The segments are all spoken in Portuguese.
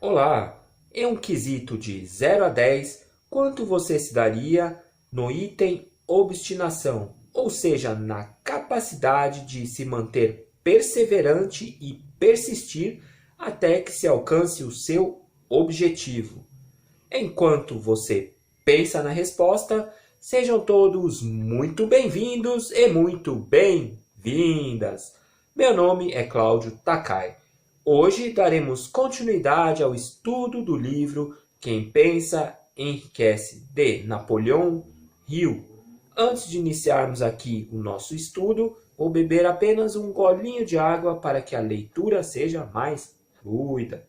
Olá, em um quesito de 0 a 10, quanto você se daria no item obstinação, ou seja, na capacidade de se manter perseverante e persistir até que se alcance o seu objetivo? Enquanto você pensa na resposta, sejam todos muito bem-vindos e muito bem-vindas. Meu nome é Cláudio Takai. Hoje daremos continuidade ao estudo do livro Quem Pensa Enriquece, de Napoleão Hill. Antes de iniciarmos aqui o nosso estudo, vou beber apenas um golinho de água para que a leitura seja mais fluida.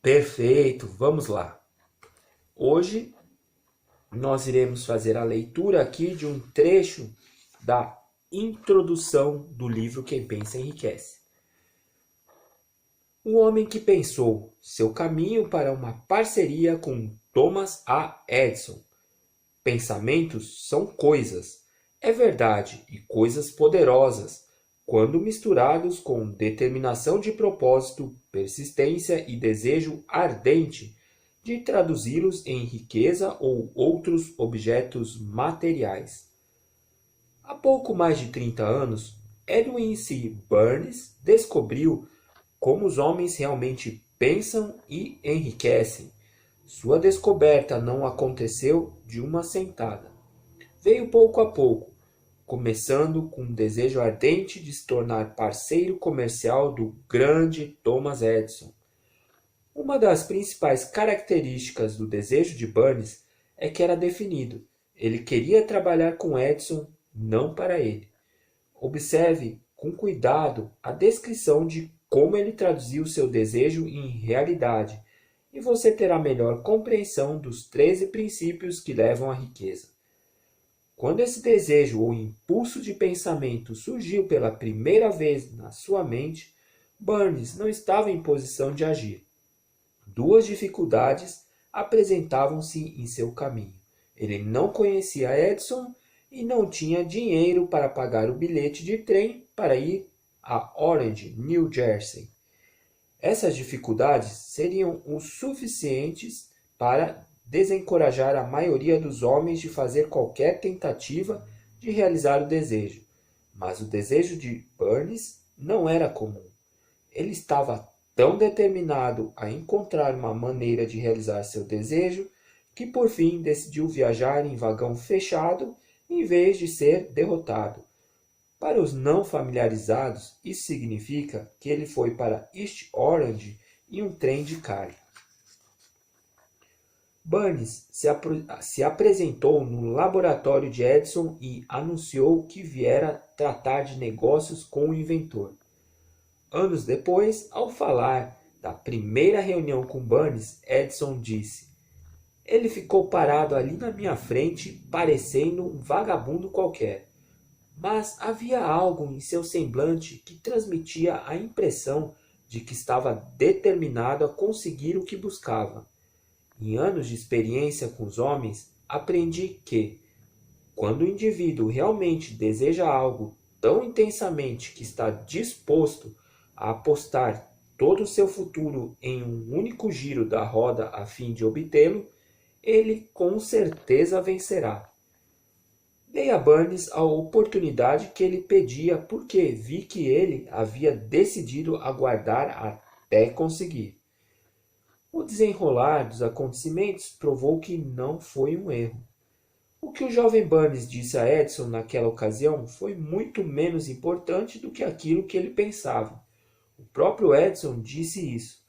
Perfeito, vamos lá. Hoje nós iremos fazer a leitura aqui de um trecho da introdução do livro Quem Pensa Enriquece. O homem que pensou seu caminho para uma parceria com Thomas A. Edison. Pensamentos são coisas, é verdade, e coisas poderosas, quando misturados com determinação de propósito, persistência e desejo ardente de traduzi-los em riqueza ou outros objetos materiais. Há pouco mais de 30 anos, Edwin C. Burns descobriu como os homens realmente pensam e enriquecem. Sua descoberta não aconteceu de uma sentada. Veio pouco a pouco, começando com um desejo ardente de se tornar parceiro comercial do grande Thomas Edison. Uma das principais características do desejo de Burns é que era definido. Ele queria trabalhar com Edison, não para ele. Observe com cuidado a descrição de como ele traduziu seu desejo em realidade, e você terá melhor compreensão dos 13 princípios que levam à riqueza. Quando esse desejo ou impulso de pensamento surgiu pela primeira vez na sua mente, Burns não estava em posição de agir. Duas dificuldades apresentavam-se em seu caminho. Ele não conhecia Edison e não tinha dinheiro para pagar o bilhete de trem para ir a Orange, New Jersey. Essas dificuldades seriam o suficientes para desencorajar a maioria dos homens de fazer qualquer tentativa de realizar o desejo. Mas o desejo de Burns não era comum. Ele estava tão determinado a encontrar uma maneira de realizar seu desejo que por fim decidiu viajar em vagão fechado em vez de ser derrotado. Para os não familiarizados, isso significa que ele foi para East Orange em um trem de carga. Burns se apresentou no laboratório de Edison e anunciou que viera tratar de negócios com o inventor. Anos depois, ao falar da primeira reunião com Burns, Edison disse: "Ele ficou parado ali na minha frente, parecendo um vagabundo qualquer. Mas havia algo em seu semblante que transmitia a impressão de que estava determinado a conseguir o que buscava. Em anos de experiência com os homens, aprendi que, quando o indivíduo realmente deseja algo tão intensamente que está disposto a apostar todo o seu futuro em um único giro da roda a fim de obtê-lo, ele com certeza vencerá. Dei a Burns a oportunidade que ele pedia porque vi que ele havia decidido aguardar até conseguir. O desenrolar dos acontecimentos provou que não foi um erro. O que o jovem Burns disse a Edison naquela ocasião foi muito menos importante do que aquilo que ele pensava. O próprio Edison disse isso.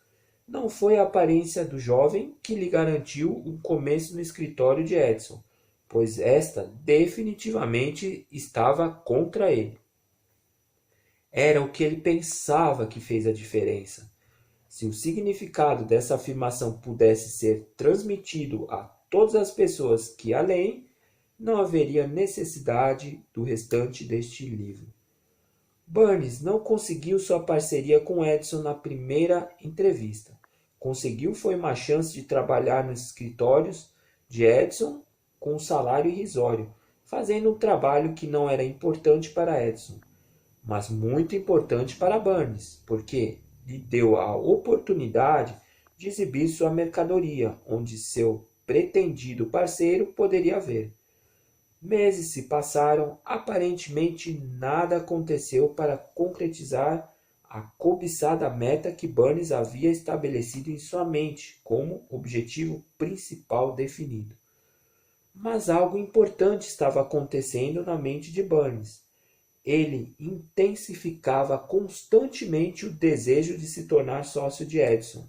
Não foi a aparência do jovem que lhe garantiu um começo no escritório de Edison, pois esta definitivamente estava contra ele. Era o que ele pensava que fez a diferença. Se o significado dessa afirmação pudesse ser transmitido a todas as pessoas que a leem, não haveria necessidade do restante deste livro. Burns não conseguiu sua parceria com Edison na primeira entrevista. Conseguiu foi uma chance de trabalhar nos escritórios de Edison com um salário irrisório, fazendo um trabalho que não era importante para Edison. mas muito importante para Burns, porque lhe deu a oportunidade de exibir sua mercadoria, onde seu pretendido parceiro poderia ver. Meses se passaram, aparentemente nada aconteceu para concretizar a cobiçada meta que Burns havia estabelecido em sua mente como objetivo principal definido. Mas algo importante estava acontecendo na mente de Burns. Ele intensificava constantemente o desejo de se tornar sócio de Edison.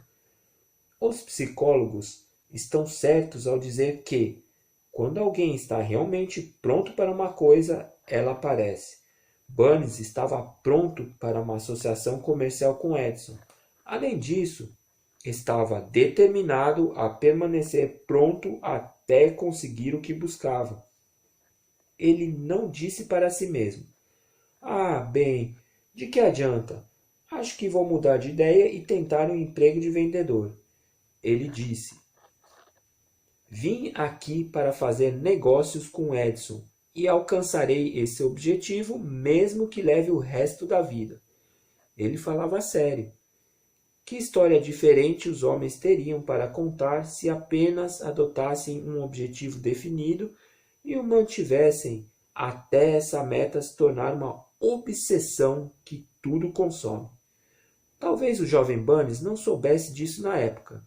Os psicólogos estão certos ao dizer que, quando alguém está realmente pronto para uma coisa, ela aparece. Burns estava pronto para uma associação comercial com Edison. Além disso, estava determinado a permanecer pronto até conseguir o que buscava. Ele não disse para si mesmo: "Ah, bem, de que adianta? Acho que vou mudar de ideia e tentar um emprego de vendedor." Ele disse: "Vim aqui para fazer negócios com Edison e alcançarei esse objetivo mesmo que leve o resto da vida." Ele falava sério. Que história diferente os homens teriam para contar se apenas adotassem um objetivo definido e o mantivessem até essa meta se tornar uma obsessão que tudo consome. Talvez o jovem Burns não soubesse disso na época,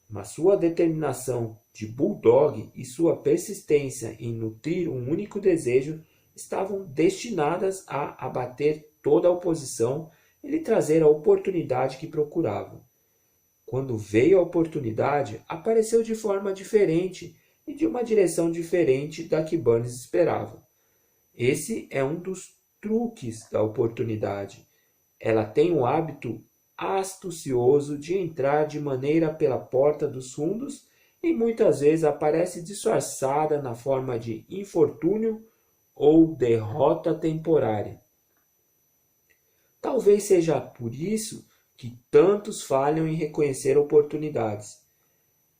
mas sua determinação de bulldog e sua persistência em nutrir um único desejo estavam destinadas a abater toda a oposição e lhe trazer a oportunidade que procurava. Quando veio a oportunidade, apareceu de forma diferente e de uma direção diferente da que Burns esperava. Esse é um dos truques da oportunidade. Ela tem o hábito astucioso de entrar de maneira pela porta dos fundos e muitas vezes aparece disfarçada na forma de infortúnio ou derrota temporária. Talvez seja por isso que tantos falham em reconhecer oportunidades.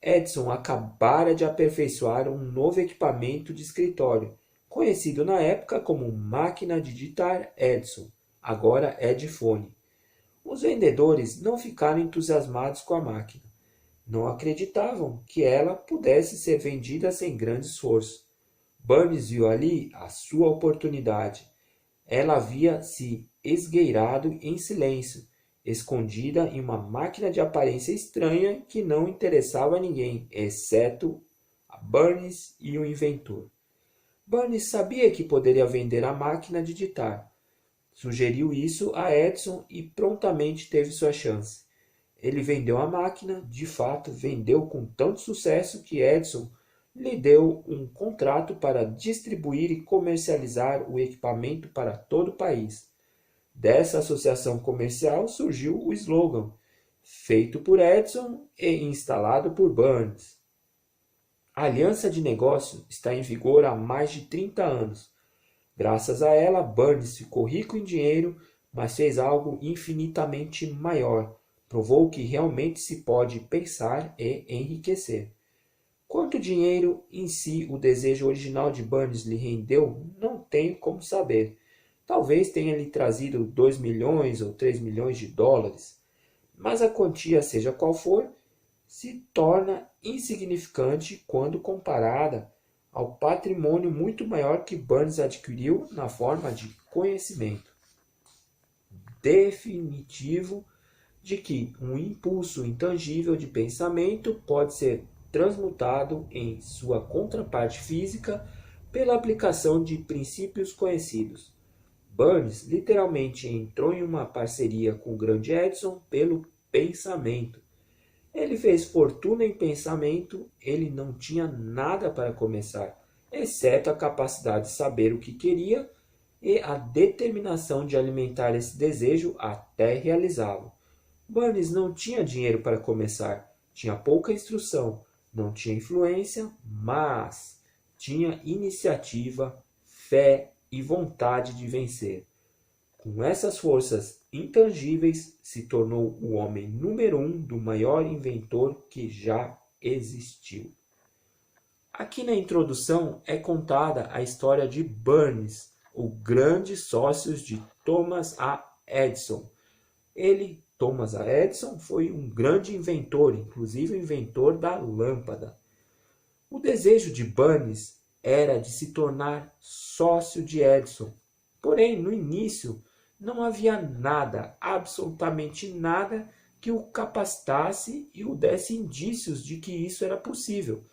Edison acabara de aperfeiçoar um novo equipamento de escritório, conhecido na época como máquina de digitar Edison, agora Edphone. Os vendedores não ficaram entusiasmados com a máquina. Não acreditavam que ela pudesse ser vendida sem grande esforço. Burns viu ali a sua oportunidade. Ela havia se esgueirado em silêncio, escondida em uma máquina de aparência estranha que não interessava a ninguém, exceto a Burns e o inventor. Burns sabia que poderia vender a máquina de digitar. Sugeriu isso a Edison e prontamente teve sua chance. Ele vendeu a máquina, de fato, vendeu com tanto sucesso que Edison lhe deu um contrato para distribuir e comercializar o equipamento para todo o país. Dessa associação comercial surgiu o slogan, feito por Edison e instalado por Burns. A aliança de negócio está em vigor há mais de 30 anos. Graças a ela, Burns ficou rico em dinheiro, mas fez algo infinitamente maior. Provou que realmente se pode pensar e enriquecer. Quanto dinheiro em si o desejo original de Burns lhe rendeu, não tenho como saber. Talvez tenha lhe trazido 2 milhões ou 3 milhões de dólares. Mas a quantia, seja qual for, se torna insignificante quando comparada ao patrimônio muito maior que Burns adquiriu na forma de conhecimento definitivo de que um impulso intangível de pensamento pode ser transmutado em sua contraparte física pela aplicação de princípios conhecidos. Burns literalmente entrou em uma parceria com o grande Edison pelo pensamento. Ele fez fortuna em pensamento, ele não tinha nada para começar, exceto a capacidade de saber o que queria e a determinação de alimentar esse desejo até realizá-lo. Burns não tinha dinheiro para começar, tinha pouca instrução, não tinha influência, mas tinha iniciativa, fé e vontade de vencer. Com essas forças intangíveis, se tornou o homem número 1 do maior inventor que já existiu. Aqui na introdução é contada a história de Burns, o grande sócio de Thomas A. Edison. Thomas A. Edison, foi um grande inventor, inclusive o inventor da lâmpada. O desejo de Burns era de se tornar sócio de Edison. Porém, no início, não havia nada, absolutamente nada, que o capacitasse e o desse indícios de que isso era possível.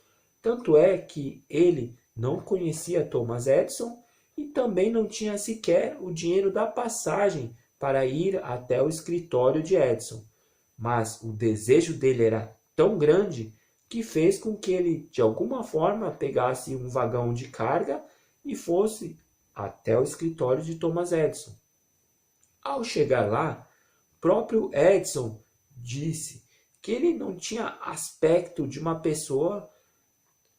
Tanto é que ele não conhecia Thomas Edison e também não tinha sequer o dinheiro da passagem para ir até o escritório de Edison. Mas o desejo dele era tão grande que fez com que ele, de alguma forma, pegasse um vagão de carga e fosse até o escritório de Thomas Edison. Ao chegar lá, próprio Edison disse que ele não tinha aspecto de uma pessoa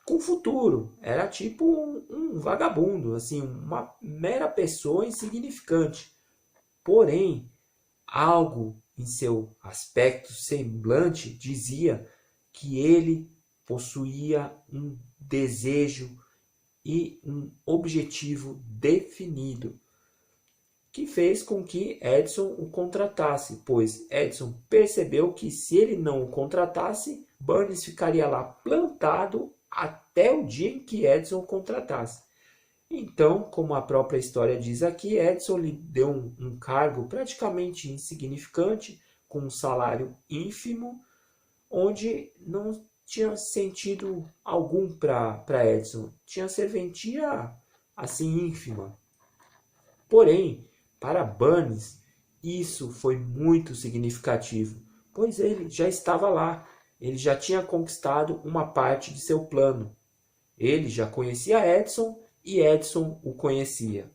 com futuro. Era tipo um vagabundo, assim, uma mera pessoa insignificante. Porém, algo em seu aspecto semblante dizia que ele possuía um desejo e um objetivo definido, que fez com que Edison o contratasse, pois Edison percebeu que se ele não o contratasse, Burns ficaria lá plantado até o dia em que Edison o contratasse. Então, como a própria história diz aqui, Edison lhe deu um cargo praticamente insignificante, com um salário ínfimo, onde não tinha sentido algum para Edison. Tinha serventia assim ínfima. Porém, para Burns, isso foi muito significativo, pois ele já estava lá, ele já tinha conquistado uma parte de seu plano. Ele já conhecia Edison e Edison o conhecia.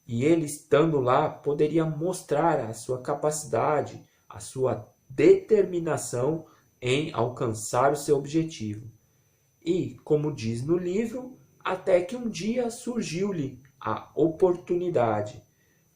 E ele, estando lá, poderia mostrar a sua capacidade, a sua determinação em alcançar o seu objetivo. E, como diz no livro, até que um dia surgiu-lhe a oportunidade.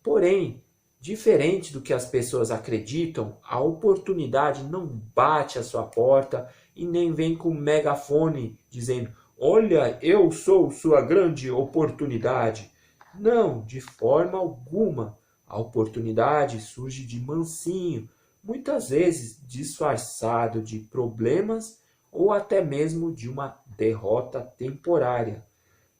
Porém, diferente do que as pessoas acreditam, a oportunidade não bate à sua porta e nem vem com um megafone dizendo: "Olha, eu sou sua grande oportunidade". Não, de forma alguma. A oportunidade surge de mansinho, muitas vezes disfarçado de problemas ou até mesmo de uma derrota temporária.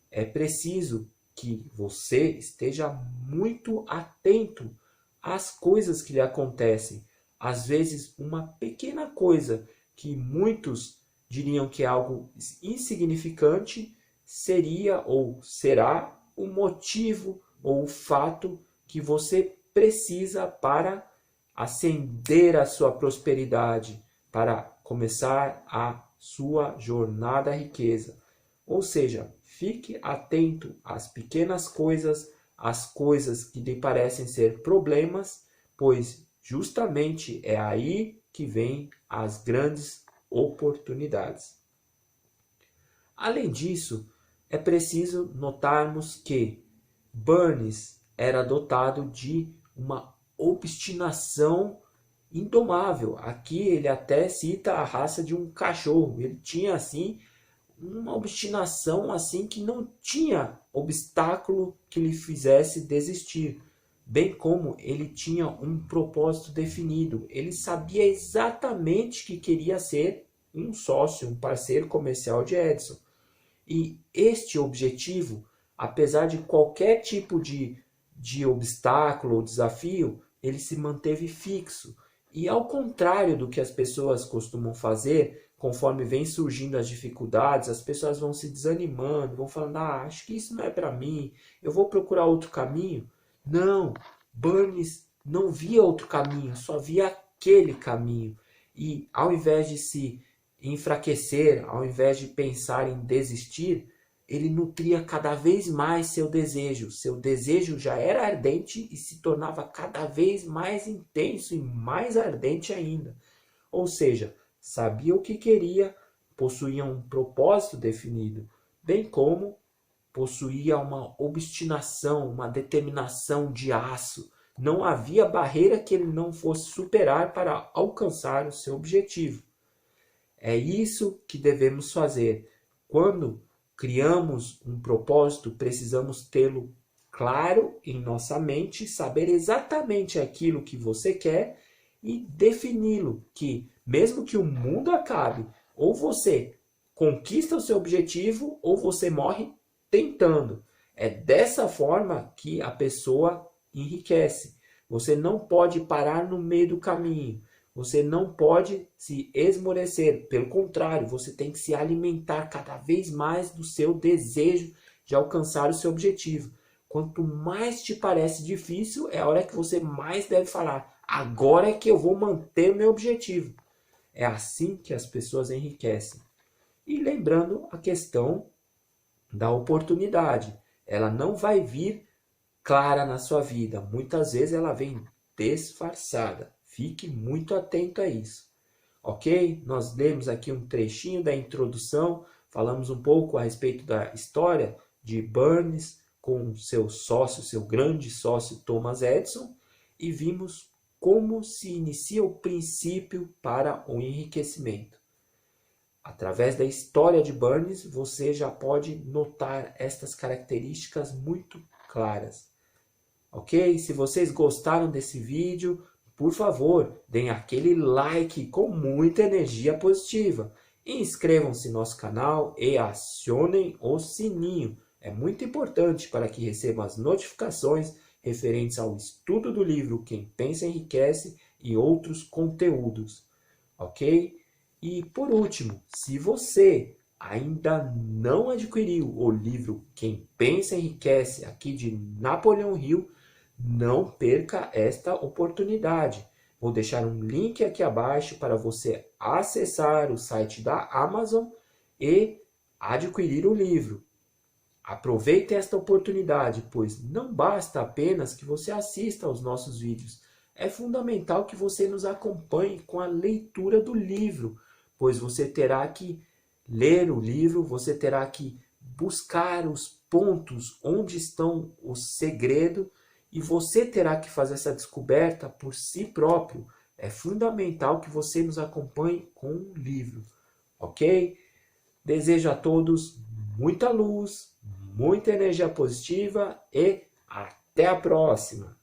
É preciso que você esteja muito atento às coisas que lhe acontecem. Às vezes, uma pequena coisa que muitos diriam que é algo insignificante seria ou será o motivo ou o fato que você precisa para ascender a sua prosperidade, para começar a sua jornada à riqueza. Ou seja, fique atento às pequenas coisas, às coisas que lhe parecem ser problemas, pois justamente é aí que vêm as grandes oportunidades. Além disso, é preciso notarmos que Burns era dotado de uma obstinação indomável. Aqui ele até cita a raça de um cachorro. Ele tinha assim uma obstinação assim que não tinha obstáculo que lhe fizesse desistir, bem como ele tinha um propósito definido. Ele sabia exatamente que queria ser um sócio, um parceiro comercial de Edison. E este objetivo, apesar de qualquer tipo de obstáculo ou desafio, ele se manteve fixo. E ao contrário do que as pessoas costumam fazer, conforme vem surgindo as dificuldades, as pessoas vão se desanimando, vão falando: acho que isso não é para mim, eu vou procurar outro caminho. Não, Burns não via outro caminho, só via aquele caminho. E ao invés de se enfraquecer, ao invés de pensar em desistir, ele nutria cada vez mais seu desejo. Seu desejo já era ardente e se tornava cada vez mais intenso e mais ardente ainda. Ou seja, sabia o que queria, possuía um propósito definido, bem como possuía uma obstinação, uma determinação de aço. Não havia barreira que ele não fosse superar para alcançar o seu objetivo. É isso que devemos fazer. Quando criamos um propósito, precisamos tê-lo claro em nossa mente, saber exatamente aquilo que você quer e defini-lo, que mesmo que o mundo acabe, ou você conquista o seu objetivo ou você morre tentando. É dessa forma que a pessoa enriquece. Você não pode parar no meio do caminho. Você não pode se esmorecer. Pelo contrário, você tem que se alimentar cada vez mais do seu desejo de alcançar o seu objetivo. Quanto mais te parece difícil, é a hora que você mais deve falar: agora é que eu vou manter o meu objetivo. É assim que as pessoas enriquecem. E lembrando a questão da oportunidade. Ela não vai vir clara na sua vida. Muitas vezes ela vem disfarçada. Fique muito atento a isso. Ok? Nós lemos aqui um trechinho da introdução, falamos um pouco a respeito da história de Burns com seu sócio, seu grande sócio Thomas Edison, e vimos como se inicia o princípio para o enriquecimento. Através da história de Burns, você já pode notar estas características muito claras. Ok? Se vocês gostaram desse vídeo, por favor, deem aquele like com muita energia positiva. Inscrevam-se no nosso canal e acionem o sininho. É muito importante para que recebam as notificações referentes ao estudo do livro Quem Pensa Enriquece e outros conteúdos. Ok? E por último, se você ainda não adquiriu o livro Quem Pensa Enriquece, aqui de Napoleão Hill, não perca esta oportunidade. Vou deixar um link aqui abaixo para você acessar o site da Amazon e adquirir o livro. Aproveite esta oportunidade, pois não basta apenas que você assista aos nossos vídeos. É fundamental que você nos acompanhe com a leitura do livro, pois você terá que ler o livro, você terá que buscar os pontos onde estão o segredo e você terá que fazer essa descoberta por si próprio. É fundamental que você nos acompanhe com o livro, ok? Desejo a todos muita luz, muita energia positiva e até a próxima!